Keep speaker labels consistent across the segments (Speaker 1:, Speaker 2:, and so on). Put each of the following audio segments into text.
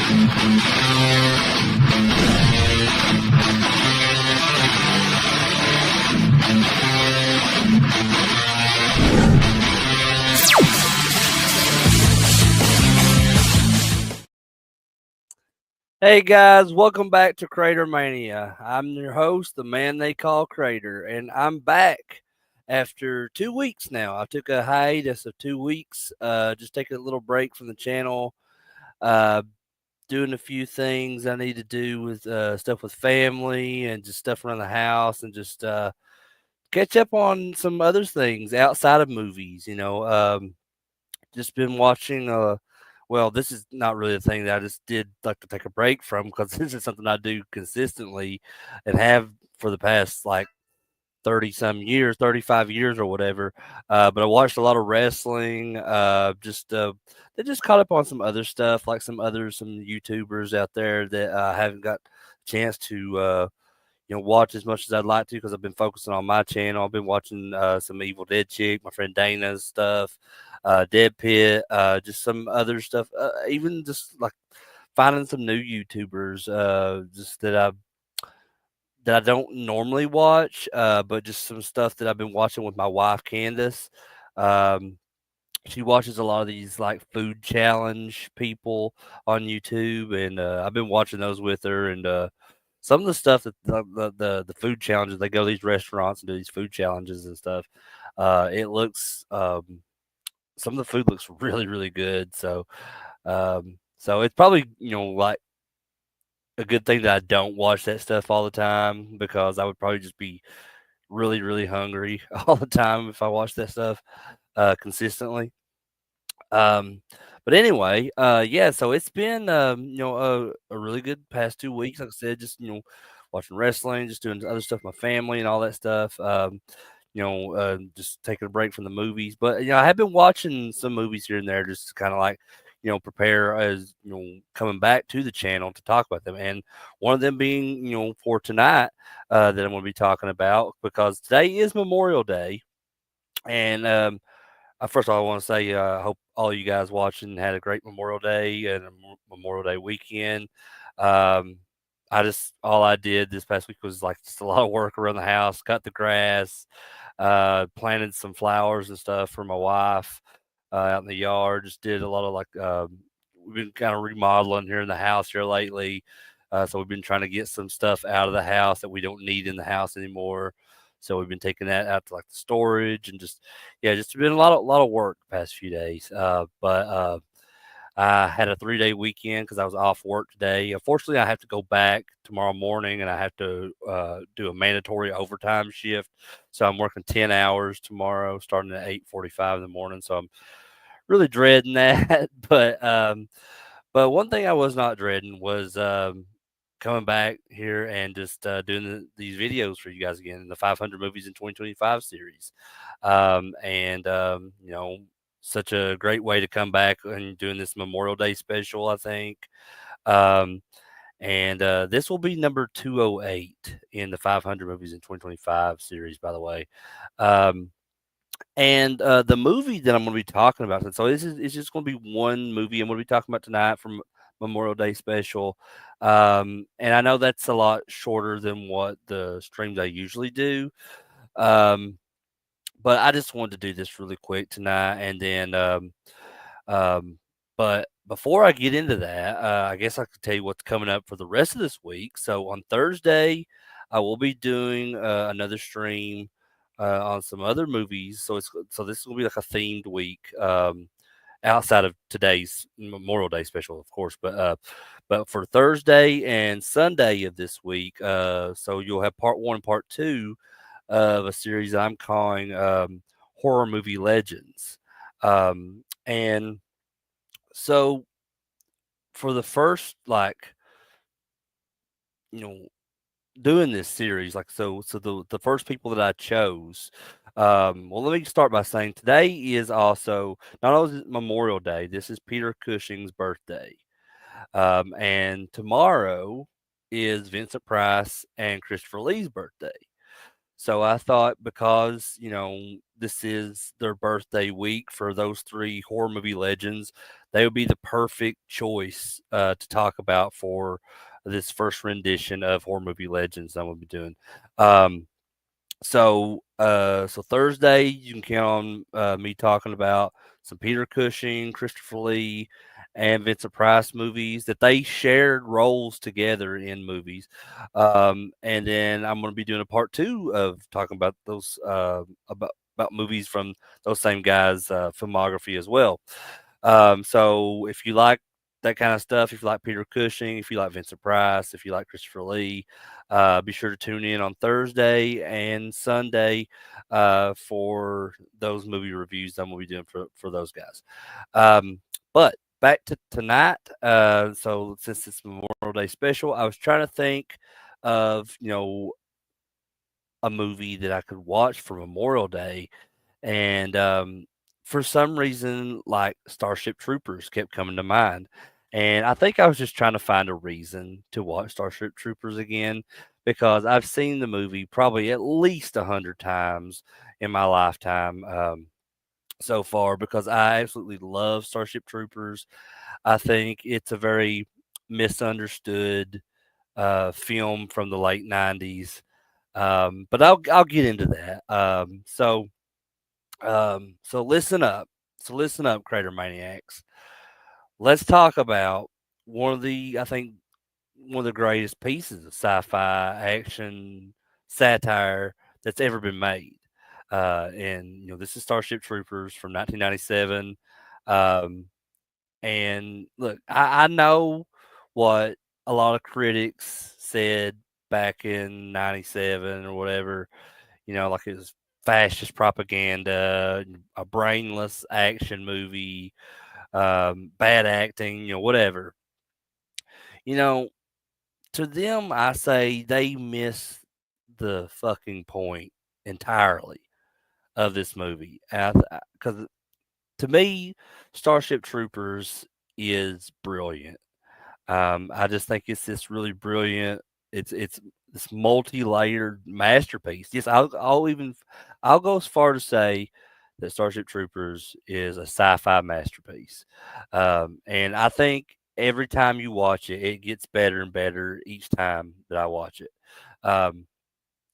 Speaker 1: Hey guys, welcome back to CraterMania. I'm your host, the man they call Crater, and I'm back after 2 weeks now. I took a hiatus of 2 weeks, just taking a little break from the channel, uh, doing a few things I need to do with stuff with family and just stuff around the house, and just catch up on some other things outside of movies. Just been watching. Well, this is not really a thing that I just did like to take a break from because this is something I do consistently and have for the past like 30 some years, 35 years or whatever. But I watched a lot of wrestling. They just caught up on some other stuff, like some YouTubers out there that I haven't got a chance to watch as much as I'd like to because I've been focusing on my channel. I've been watching some Evil Dead chick, my friend Dana's stuff, Dead Pit, just some other stuff, even just like finding some new YouTubers, just that I don't normally watch, but just some stuff that I've been watching with my wife Candace. Um, she watches a lot of these like food challenge people on YouTube, and I've been watching those with her. And some of the stuff that the food challenges, they go to these restaurants and do these food challenges and stuff. It looks some of the food looks really really good. So it's probably like a good thing that I don't watch that stuff all the time because I would probably just be really really hungry all the time if I watched that stuff consistently. Um, but anyway, yeah, so it's been, a really good past 2 weeks. Like I said, just, watching wrestling, just doing other stuff with my family and all that stuff. Just taking a break from the movies. But, I have been watching some movies here and there just to kind of like, prepare as, coming back to the channel to talk about them. And one of them being, for tonight, that I'm going to be talking about because today is Memorial Day. And, first of all, I want to say I hope all you guys watching had a great Memorial Day and a Memorial Day weekend. Um, all I did this past week was like just a lot of work around the house, cut the grass, planted some flowers and stuff for my wife out in the yard. Just did a lot of like we've been kind of remodeling here in the house here lately. So we've been trying to get some stuff out of the house that we don't need in the house anymore. So we've been taking that out to like the storage and just just been a lot of work the past few days. But I had a 3-day weekend because I was off work today. Unfortunately, I have to go back tomorrow morning and I have to do a mandatory overtime shift. So I'm working 10 hours tomorrow, starting at 8:45 in the morning. So I'm really dreading that. But one thing I was not dreading was coming back here and just doing these videos for you guys again in the 500 movies in 2025 series. Such a great way to come back and doing this Memorial Day special, I think. Um, and This will be number 208 in the 500 movies in 2025 series, by the way. The movie that I'm going to be talking about, so this is it's just going to be one movie I'm going to be talking about tonight from Memorial Day special. And I know that's a lot shorter than what the streams I usually do. Um, but I just wanted to do this really quick tonight, and then um, but before I get into that, I guess I could tell you what's coming up for the rest of this week. So on Thursday, I will be doing another stream on some other movies. So this will be like a themed week outside of today's Memorial Day special, of course. But for Thursday and Sunday of this week, so you'll have part one and part two of a series I'm calling Horror Movie Legends. And so for the first like you know doing this series, like so the first people that I chose, well, let me start by saying today is also not only is it Memorial Day, this is Peter Cushing's birthday. And tomorrow is Vincent Price and Christopher Lee's birthday. So I thought because, this is their birthday week for those three horror movie legends, they would be the perfect choice to talk about for this first rendition of horror movie legends I'm going to be doing. Um, so Thursday you can count on me talking about some Peter Cushing, Christopher Lee, and Vincent Price movies that they shared roles together in movies. And then I'm going to be doing a part two of talking about those about movies from those same guys' filmography as well. So if you like that kind of stuff, if you like Peter Cushing, if you like Vincent Price, if you like Christopher Lee, be sure to tune in on Thursday and Sunday for those movie reviews I'm going to be doing for those guys. But back to tonight. So since it's Memorial Day special, I was trying to think of a movie that I could watch for Memorial Day, and for some reason, like Starship Troopers kept coming to mind. And I think I was just trying to find a reason to watch Starship Troopers again because I've seen the movie probably at least 100 times in my lifetime so far because I absolutely love Starship Troopers. I think it's a very misunderstood film from the late 90s. But I'll get into that. So listen up. So listen up, Crater Maniacs. Let's talk about I think, one of the greatest pieces of sci-fi action satire that's ever been made. And this is Starship Troopers from 1997. Um, and look, I know what a lot of critics said back in '97 or whatever. Like it was fascist propaganda, a brainless action movie, bad acting, whatever. You know, to them, I say they miss the fucking point entirely of this movie. Because to me, Starship Troopers is brilliant. I just think it's this really brilliant. It's this multi-layered masterpiece. Yes, I'll go as far to say that Starship Troopers is a sci-fi masterpiece. And I think every time you watch it, it gets better and better each time that I watch it. Um,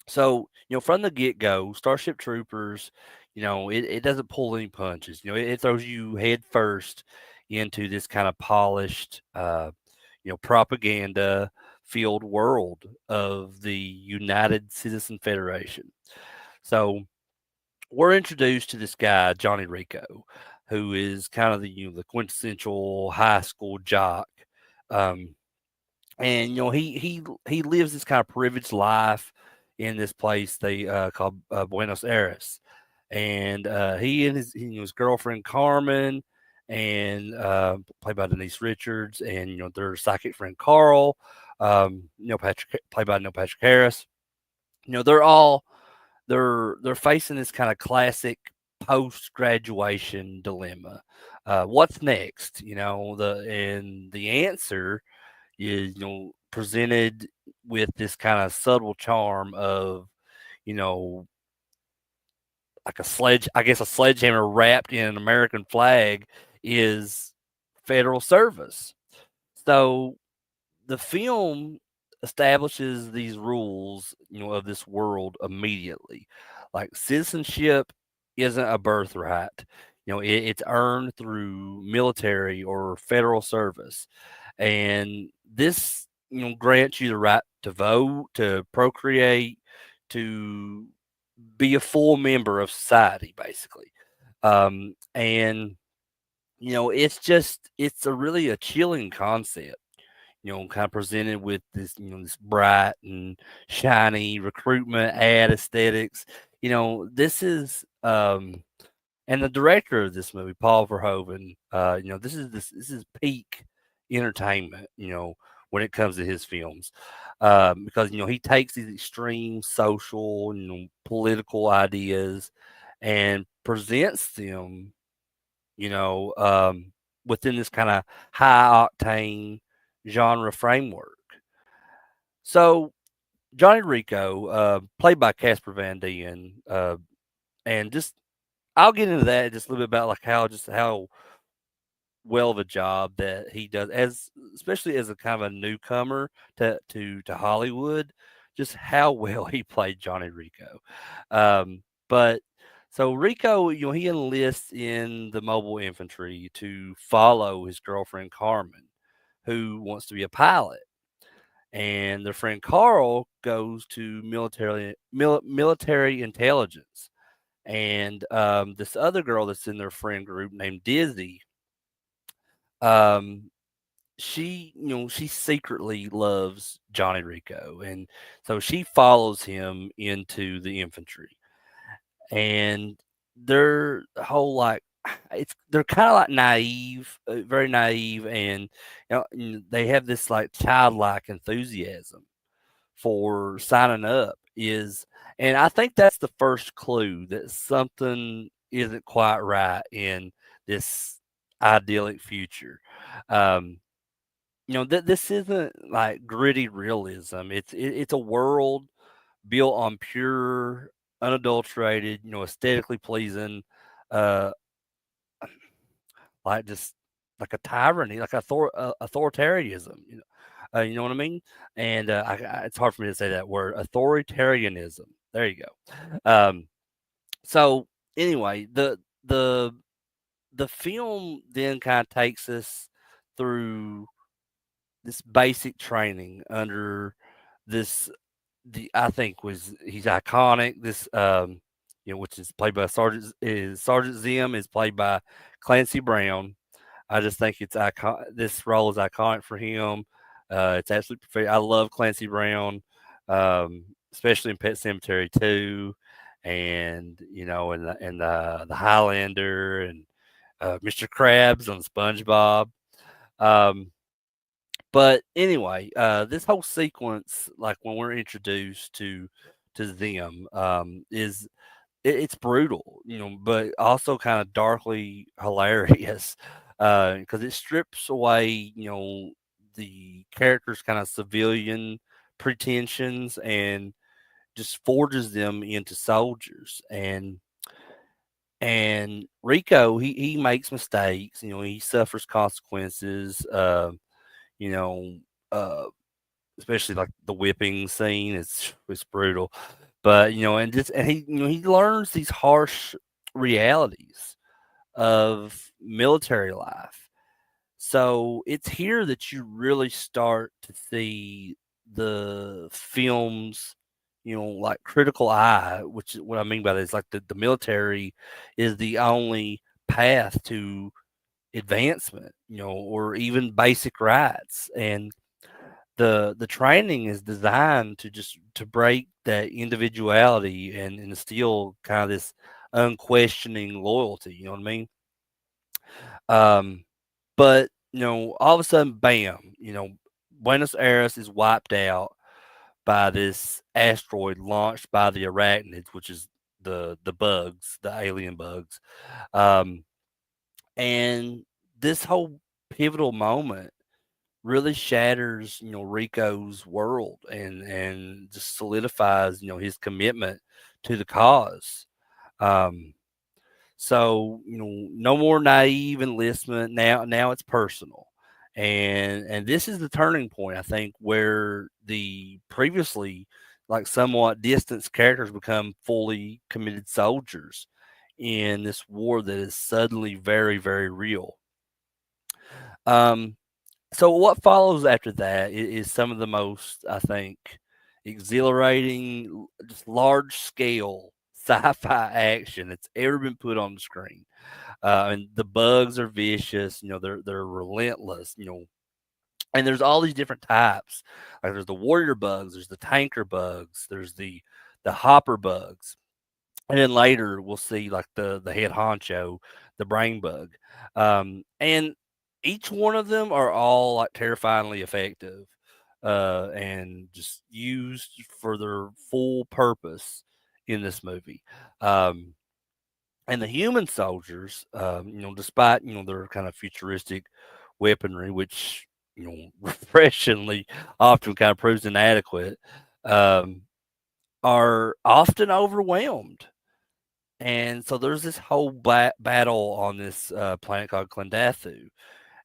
Speaker 1: so, from the get go, Starship Troopers, it doesn't pull any punches. It throws you head first into this kind of polished, propaganda field world of the United Citizen Federation. So, we're introduced to this guy, Johnny Rico, who is kind of the quintessential high school jock. Um, and he lives this kind of privileged life in this place they called Buenos Aires, and he and his girlfriend Carmen, and played by Denise Richards, and their psychic friend Carl, Patrick played by Neil Patrick Harris. They're all they're facing this kind of classic post graduation dilemma. What's next? The answer is presented with this kind of subtle charm of you know like a sledgehammer wrapped in an American flag is federal service. So the film establishes these rules, of this world immediately. Like citizenship isn't a birthright. It's earned through military or federal service. And this, grants you the right to vote, to procreate, to be a full member of society, basically. And it's a really a chilling concept, kind of presented with this, this bright and shiny recruitment ad aesthetics. This is and the director of this movie, Paul Verhoeven, this is peak entertainment, when it comes to his films. Because he takes these extreme social and political ideas and presents them, you know, um, within this kind of high octane genre framework. So, Johnny Rico, played by Casper Van Dien, and just I'll get into that just a little bit about like how well of a job that he does, as especially as a kind of a newcomer to Hollywood, just how well he played Johnny Rico. But so Rico, he enlists in the mobile infantry to follow his girlfriend Carmen, who wants to be a pilot, and their friend Carl goes to military intelligence, and this other girl that's in their friend group named Dizzy. Um, she secretly loves Johnny Rico, and so she follows him into the infantry. And their whole like they're kind of like naive, very naive, and they have this like childlike enthusiasm for signing up is, and I think that's the first clue that something isn't quite right in this idyllic future. Um, this isn't like gritty realism. It's a world built on pure, unadulterated, aesthetically pleasing, uh, like just like a tyranny, like authoritarianism. You know what I mean? And it's hard for me to say that word, authoritarianism. There you go. So anyway, the film then kind of takes us through this basic training under this the I think was he's iconic. This which is played by Sergeant Zim is played by Clancy Brown. I just think it's icon. This role is iconic for him. It's absolutely perfect. I love Clancy Brown, especially in Pet Cemetery 2, and the Highlander and Mr. Krabs on SpongeBob. Um, but anyway, this whole sequence, like when we're introduced to them, is it's brutal, but also kind of darkly hilarious, because it strips away, the characters' kind of civilian pretensions and just forges them into soldiers. And Rico, he makes mistakes, he suffers consequences, you know, uh, especially like the whipping scene. It's brutal, but and he learns these harsh realities of military life. So it's here that you really start to see the film's like critical eye, which is what I mean by that is like the military is the only path to advancement, or even basic rights. And the training is designed to break that individuality and instill kind of this unquestioning loyalty. You know what I mean? Um, but all of a sudden, bam! Buenos Aires is wiped out by this asteroid launched by the arachnids, which is the bugs, the alien bugs. Um, and this whole pivotal moment really shatters, Rico's world and just solidifies, his commitment to the cause. Um, so, no more naive enlistment. Now it's personal. And this is the turning point, I think, where the previously like somewhat distanced characters become fully committed soldiers in this war that is suddenly very, very real. Um, so what follows after that is some of the most, I think, exhilarating, just large scale sci-fi action that's ever been put on the screen. And the bugs are vicious, they're relentless, and there's all these different types. Like there's the warrior bugs, there's the tanker bugs, there's the hopper bugs, and then later we'll see like the head honcho, the brain bug, and each one of them are all like terrifyingly effective, and just used for their full purpose in this movie. Um, and the human soldiers, despite their kind of futuristic weaponry, which refreshingly often kind of proves inadequate, um, are often overwhelmed. And so there's this whole battle on this planet called Clendathu,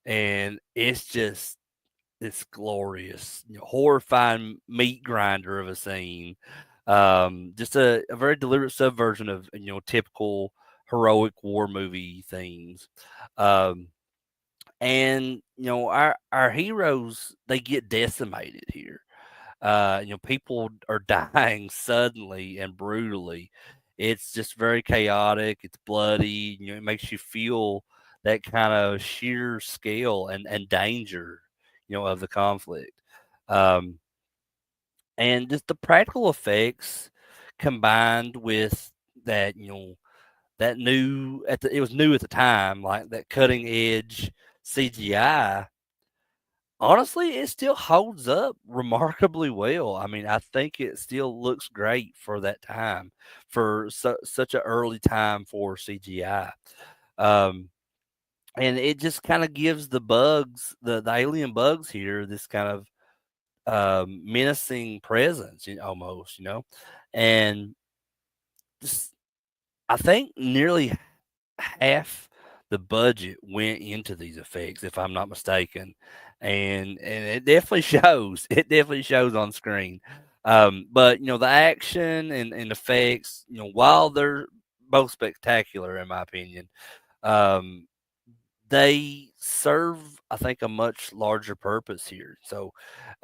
Speaker 1: and it's just this glorious, horrifying meat grinder of a scene. Just a very deliberate subversion of typical heroic war movie themes. Um, and our heroes, they get decimated here. People are dying suddenly and brutally. It's just very chaotic. It's bloody. It makes you feel that kind of sheer scale and danger, of the conflict. Um, and just the practical effects combined with that, that new it was new at the time, like that cutting edge CGI. Honestly, it still holds up remarkably well. I mean, I think it still looks great for that time, for such an early time for CGI. Um, and it just kind of gives the bugs, the alien bugs here, this kind of menacing presence, almost, and just I think nearly half the budget went into these effects, if I'm not mistaken, and it definitely shows. It definitely shows on screen. But the action and effects, while they're both spectacular in my opinion, um, they serve, I think, a much larger purpose here. So,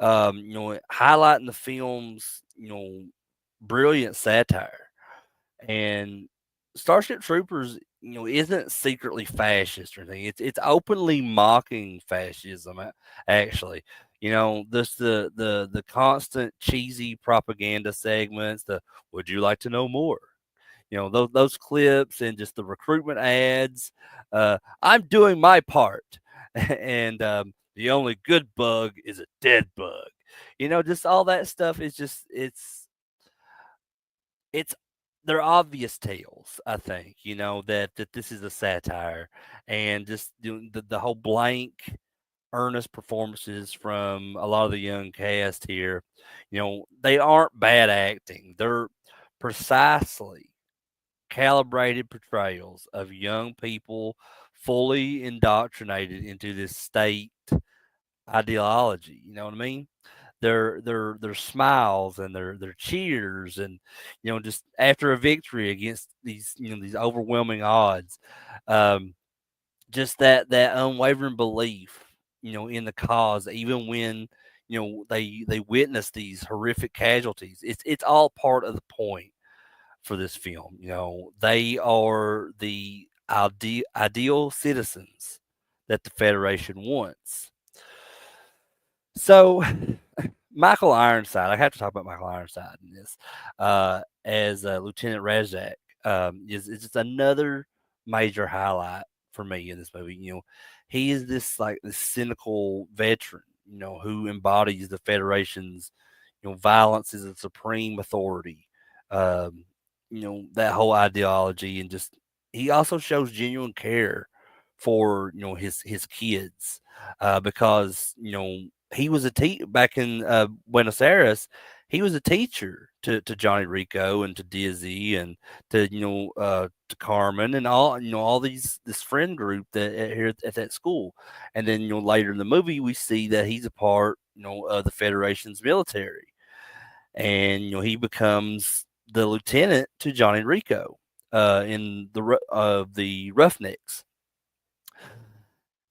Speaker 1: highlighting the film's, brilliant satire. And Starship Troopers, isn't secretly fascist or anything. It's openly mocking fascism, actually. This the constant cheesy propaganda segments. The "Would you like to know more?" Those clips and just the recruitment ads. I'm doing my part, and the only good bug is a dead bug. Just all that stuff is just it's they're obvious tales, I think, that this is a satire, and just doing the whole blank, earnest performances from a lot of the young cast here. They aren't bad acting. They're precisely calibrated portrayals of young people fully indoctrinated into this state ideology. You know what I mean? Their smiles and their cheers, and just after a victory against these overwhelming odds, um, just that unwavering belief in the cause, even when they witness these horrific casualties. It's all part of the point for this film. They are the ideal citizens that the Federation wants. So Michael Ironside, I have to talk about Michael Ironside in this, as Lieutenant Razak, is just another major highlight for me in this movie. He is this cynical veteran, who embodies the Federation's, violence is a supreme authority. Um, that whole ideology, and just he also shows genuine care for his kids, because he was back in Buenos Aires. He was a teacher to Johnny Rico and to Dizzy and to Carmen and all these this friend group that here at that school. And then later in the movie we see that he's a part of the Federation's military, and he becomes the lieutenant to Johnny Rico in the Roughnecks,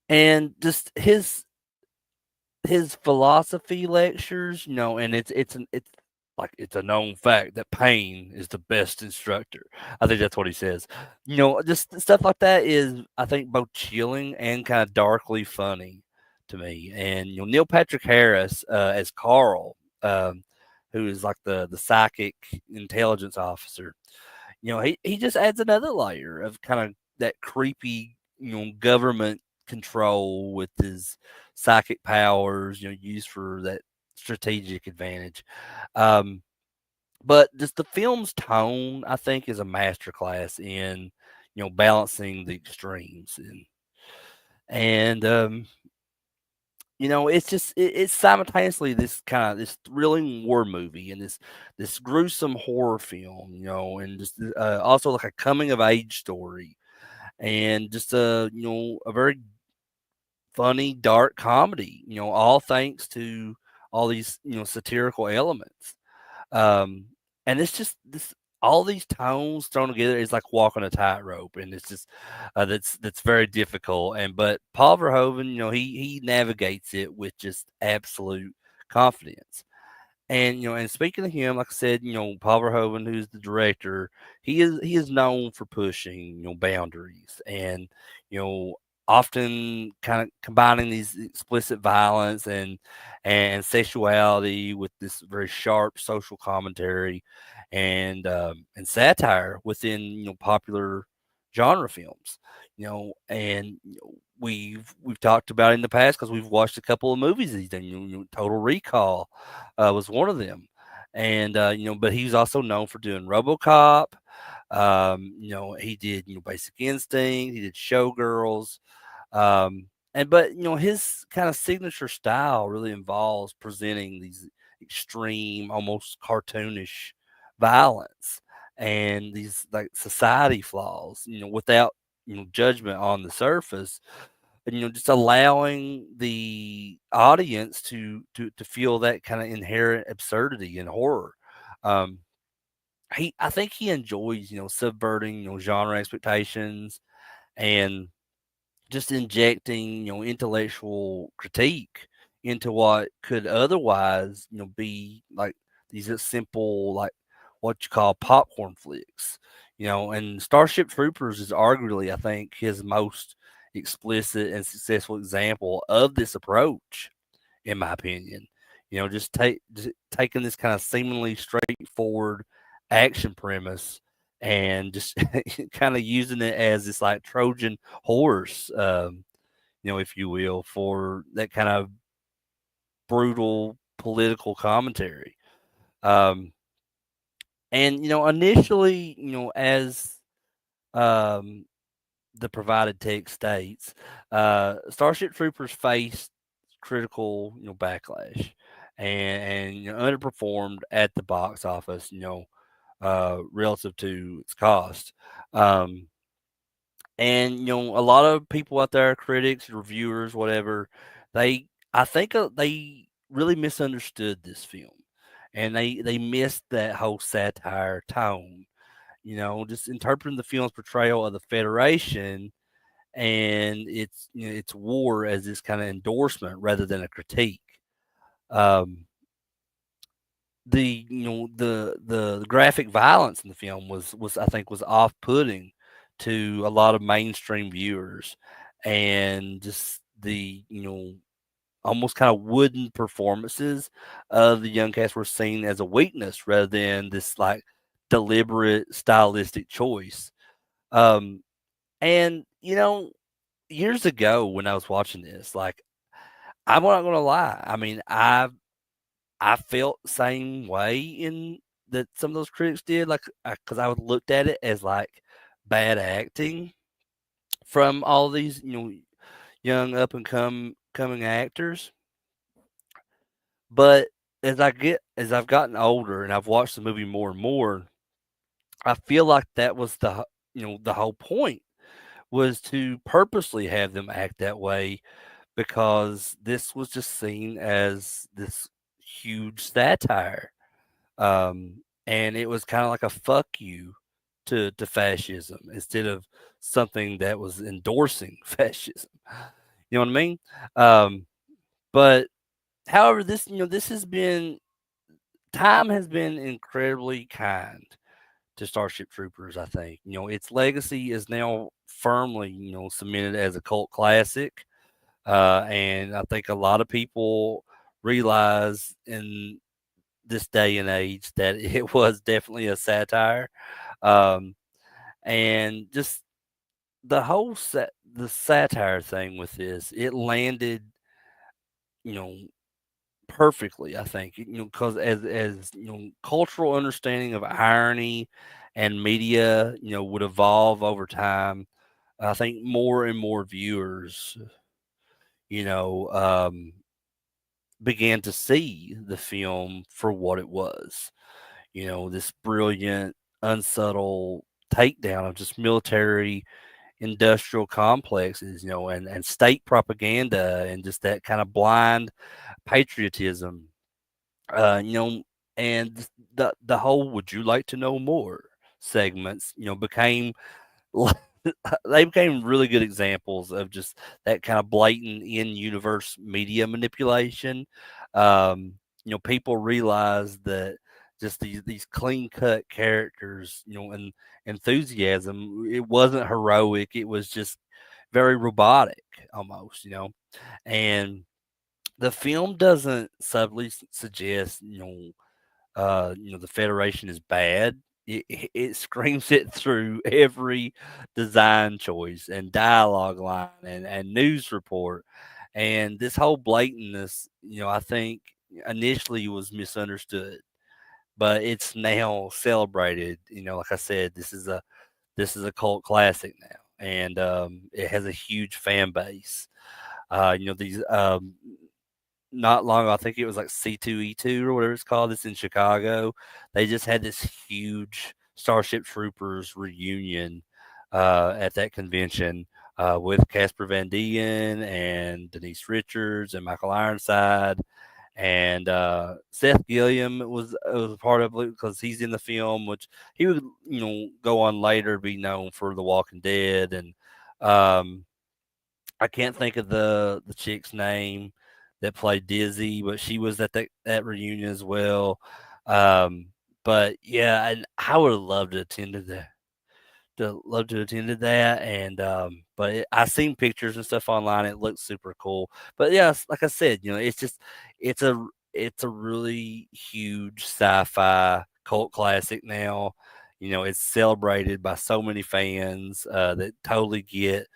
Speaker 1: and just his philosophy lectures, and it's like it's a known fact that pain is the best instructor. I think that's what he says. Just stuff like that is, I think, both chilling and kind of darkly funny to me. And Neil Patrick Harris as Carl, who is like the psychic intelligence officer. He just adds another layer of kind of that creepy, government control with his psychic powers, used for that strategic advantage. Um, but just the film's tone, I think, is a masterclass in, balancing the extremes, and It's just it's simultaneously this kind of this thrilling war movie and this gruesome horror film, and just also like a coming of age story and just a very funny dark comedy. All thanks to all these satirical elements. Um, and it's just this all these tones thrown together is like walking a tightrope, and it's just that's very difficult. And but Paul Verhoeven, he navigates it with just absolute confidence. And speaking of him, like I said, Paul Verhoeven, who's the director, he is known for pushing boundaries and you know often kind of combining these explicit violence and sexuality with this very sharp social commentary and satire within popular genre films. And we've talked about it in the past because we've watched a couple of movies he's done. Total Recall was one of them. And but he's also known for doing RoboCop. He did Basic Instinct. He did Showgirls. And but his kind of signature style really involves presenting these extreme, almost cartoonish violence and these like society flaws. Without judgment on the surface, and just allowing the audience to feel that kind of inherent absurdity and horror. um I think he enjoys subverting genre expectations and just injecting intellectual critique into what could otherwise be like these just simple, like, what you call popcorn flicks. And Starship Troopers is arguably, I think, his most explicit and successful example of this approach, in my opinion. Just taking this kind of seemingly straightforward action premise and just kind of using it as this like Trojan horse, if you will, for that kind of brutal political commentary. Um, and initially, as um, the provided text states, Starship Troopers faced critical, backlash and underperformed at the box office, relative to its cost. Um, and a lot of people out there, critics, reviewers, whatever, I think they really misunderstood this film, and they missed that whole satire tone. Just interpreting the film's portrayal of the Federation and its war as this kind of endorsement rather than a critique. Um, the graphic violence in the film was I think was off putting to a lot of mainstream viewers, and just the almost kind of wooden performances of the young cast were seen as a weakness rather than this like deliberate stylistic choice. Um, and years ago when I was watching this, like, I'm not gonna lie, I mean, I felt the same way in that some of those critics did, like, because I would looked at it as like bad acting from all these young up and coming actors. But as I've gotten older and I've watched the movie more and more, I feel like that was the whole point was to purposely have them act that way, because this was just seen as this huge satire. And it was kind of like a fuck you to fascism instead of something that was endorsing fascism. You know what I mean? Um, but however, this has been time has been incredibly kind to Starship Troopers. I think its legacy is now firmly cemented as a cult classic. And I think a lot of people realize in this day and age that it was definitely a satire. Um, and just the satire thing with this, it landed, you know, perfectly, I think, because as cultural understanding of irony and media, would evolve over time. I think more and more viewers, you know, um, began to see the film for what it was. This brilliant, unsubtle takedown of just military industrial complexes, and state propaganda and just that kind of blind patriotism, uh, you know, and the whole "Would you like to know more?" segments, became they became really good examples of just that kind of blatant in-universe media manipulation. People realized that just these clean-cut characters, and enthusiasm, it wasn't heroic. It was just very robotic almost, and the film doesn't subtly suggest, the Federation is bad. It screams it through every design choice and dialogue line and news report. And this whole blatantness, I think initially was misunderstood, but it's now celebrated. Like I said, this is a cult classic now, and it has a huge fan base. These not long ago, I think it was like C2E2 or whatever it's called. It's in Chicago. They just had this huge Starship Troopers reunion at that convention with Casper Van Dien and Denise Richards and Michael Ironside. And Seth Gilliam was a part of it because he's in the film, which he would go on later be known for The Walking Dead. And um, I can't think of the chick's name that played Dizzy, but she was at that reunion as well. Um, but yeah, and I would have loved to attend to that. And I seen pictures and stuff online. It looks super cool. But yeah, like I said, it's a it's a really huge sci-fi cult classic now. It's celebrated by so many fans that totally get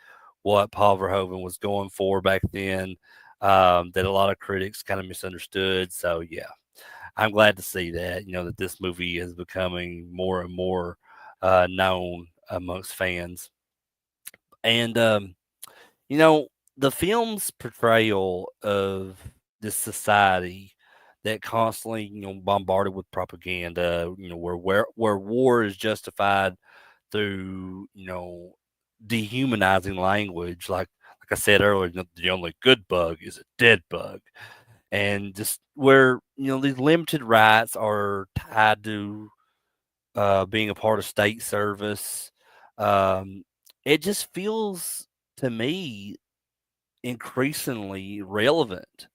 Speaker 1: what Paul Verhoeven was going for back then. That a lot of critics kind of misunderstood. So yeah, I'm glad to see that, that this movie is becoming more and more known amongst fans. And, you know, the film's portrayal of this society that constantly, bombarded with propaganda, where war is justified through, dehumanizing language, like I said earlier, the only good bug is a dead bug, and just where these limited rights are tied to being a part of state service. Um, it just feels to me increasingly relevant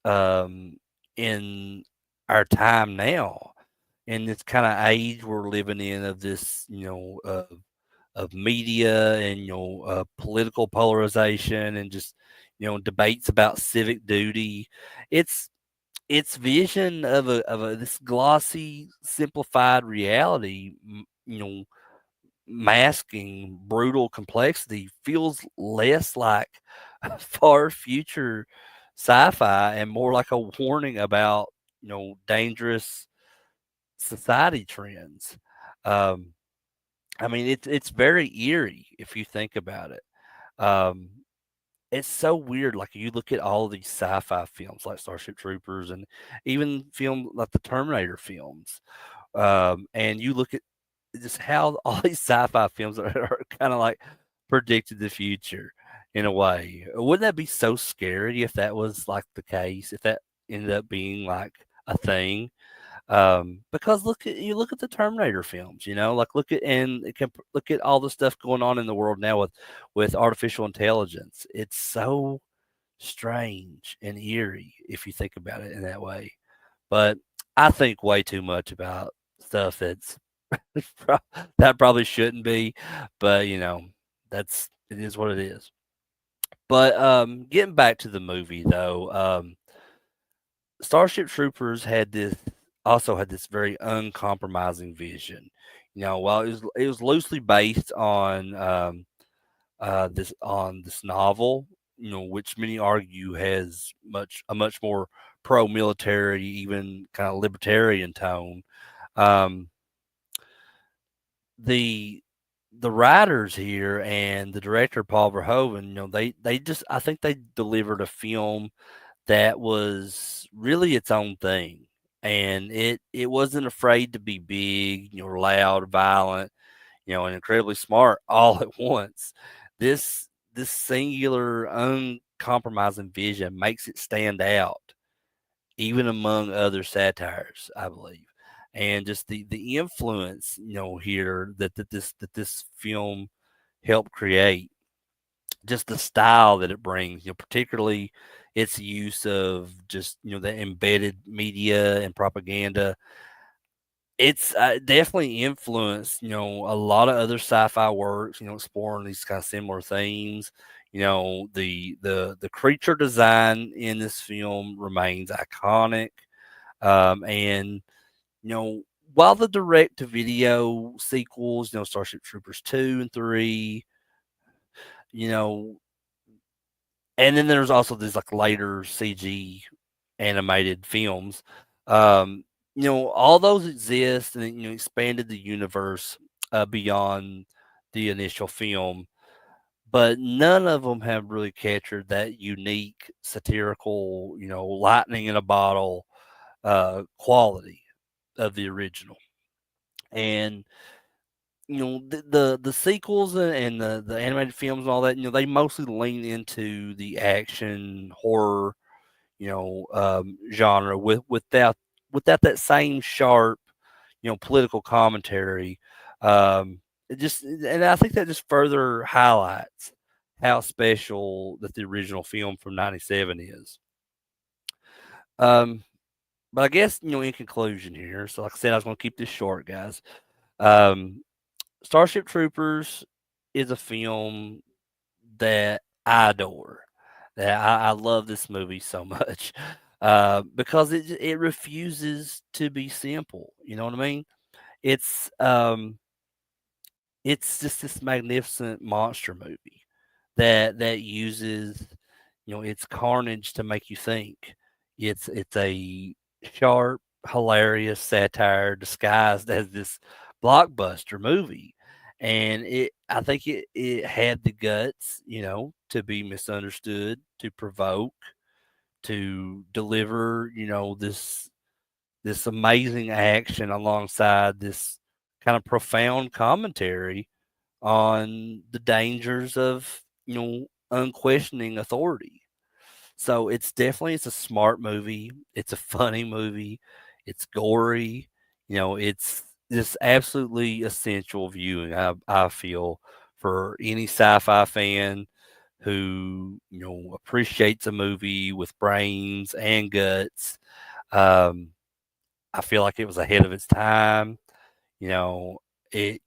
Speaker 1: um, in our time now, in this kind of age we're living in of this, of media and political polarization and just debates about civic duty. It's its vision of this glossy, simplified reality, masking brutal complexity, feels less like far future sci-fi and more like a warning about dangerous society trends. Um, I mean, it's very eerie if you think about it. Um, it's so weird. Like you look at all of these sci-fi films, like Starship Troopers, and even film like the Terminator films, and you look at just how all these sci-fi films are kind of like predicted the future in a way. Wouldn't that be so scary if that was like the case? If that ended up being like a thing? Because look at the Terminator films, like look at and it can look at all the stuff going on in the world now with artificial intelligence. It's so strange and eerie if you think about it in that way. But I think way too much about stuff that probably shouldn't be, but it is what it is. But getting back to the movie though, Starship Troopers had this very uncompromising vision. While it was loosely based on this novel, which many argue has a much more pro military, even kind of libertarian tone. Um, the the writers here and the director Paul Verhoeven, they just I think they delivered a film that was really its own thing. And it wasn't afraid to be big, loud, violent, and incredibly smart all at once. This singular, uncompromising vision makes it stand out, even among other satires, I believe. And just the influence, here that this film helped create, just the style that it brings, particularly its use of just the embedded media and propaganda. It's definitely influenced a lot of other sci-fi works, exploring these kind of similar themes. The creature design in this film remains iconic, and you know while the direct to video sequels, Starship Troopers 2 and 3, you know and then there's also these like later CG animated films. Um, all those exist and expanded the universe beyond the initial film, but none of them have really captured that unique satirical, lightning in a bottle quality of the original. And the sequels and the animated films and all that, they mostly lean into the action horror, genre without that same sharp, political commentary. And I think that just further highlights how special that the original film from '97 is. Um, but I guess in conclusion here, so like I said, I was going to keep this short, guys. Um, Starship Troopers is a film that I adore. That I love this movie so much because it refuses to be simple. You know what I mean? It's um, it's just this magnificent monster movie that uses its carnage to make you think. It's a sharp, hilarious satire disguised as this blockbuster movie. And I think it had the guts, to be misunderstood, to provoke, to deliver, this amazing action alongside this kind of profound commentary on the dangers of, unquestioning authority. So it's a smart movie. It's a funny movie. It's gory. It's just absolutely essential viewing. I feel for any sci-fi fan who appreciates a movie with brains and guts. Um, I feel like it was ahead of its time. It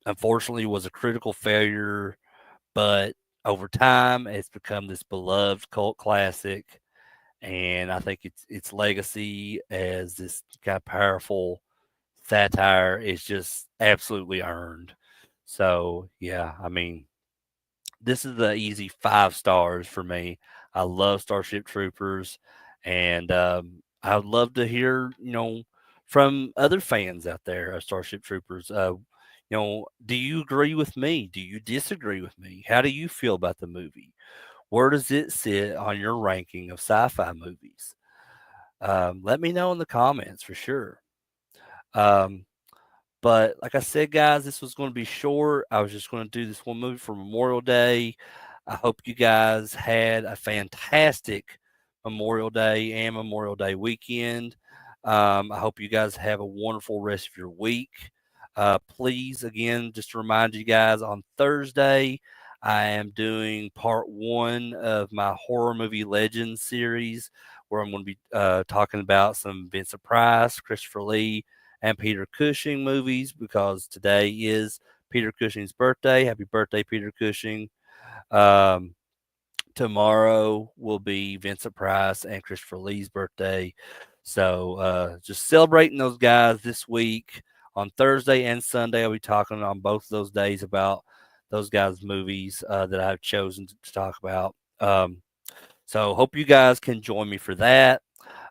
Speaker 1: unfortunately was a critical failure, but over time it's become this beloved cult classic, and I think its legacy as this kind of powerful satire is just absolutely earned. So yeah, I mean, this is the easy 5 stars for me. I love Starship Troopers, and I would love to hear from other fans out there of Starship Troopers. Do you agree with me? Do you disagree with me? How do you feel about the movie? Where does it sit on your ranking of sci-fi movies? Let me know in the comments for sure. Um, but like I said, guys, this was going to be short. I was just going to do this one movie for Memorial Day. I hope you guys had a fantastic Memorial Day and Memorial Day weekend. I hope you guys have a wonderful rest of your week. Please, again, just to remind you guys, on Thursday, I am doing part one of my horror movie legends series, where I'm going to be talking about some Vincent Price, Christopher Lee, and Peter Cushing movies, because today is Peter Cushing's birthday. Happy birthday, Peter Cushing. Um, Tomorrow will be Vincent Price and Christopher Lee's birthday. So just celebrating those guys this week. On Thursday and Sunday, I'll be talking on both of those days about those guys' movies that I've chosen to talk about. So hope you guys can join me for that.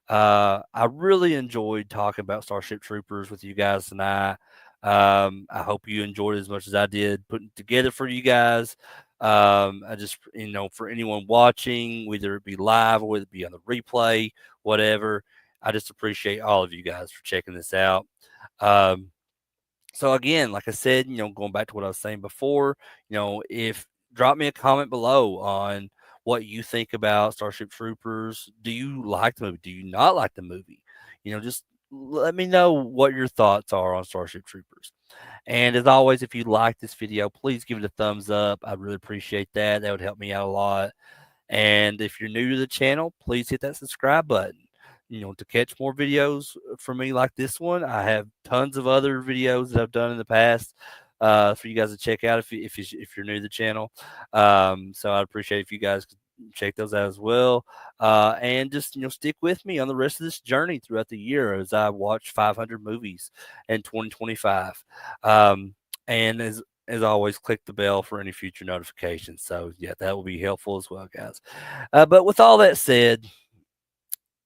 Speaker 1: I really enjoyed talking about Starship Troopers with you guys tonight. I hope you enjoyed it as much as I did putting it together for you guys. I just, for anyone watching, whether it be live or whether it be on the replay, whatever, I just appreciate all of you guys for checking this out. Um, so again, like I said, going back to what I was saying before, if drop me a comment below on what you think about Starship Troopers. Do you like the movie? Do you not like the movie? Just let me know what your thoughts are on Starship Troopers. And as always, if you like this video, please give it a thumbs up. I'd really appreciate that. That would help me out a lot. And if you're new to the channel, please hit that subscribe button. To catch more videos from me like this one. I have tons of other videos that I've done in the past for you guys to check out if you're new to the channel. So I'd appreciate if you guys could check those out as well. And just stick with me on the rest of this journey throughout the year as I watch 500 movies in 2025. And as always, click the bell for any future notifications. So, yeah, that will be helpful as well, guys. But with all that said,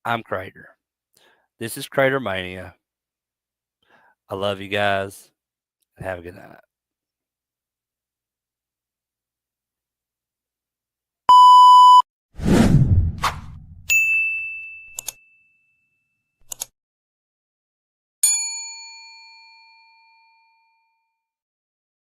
Speaker 1: I'm Crater. This is CraterMania. I love you guys. And have a good night.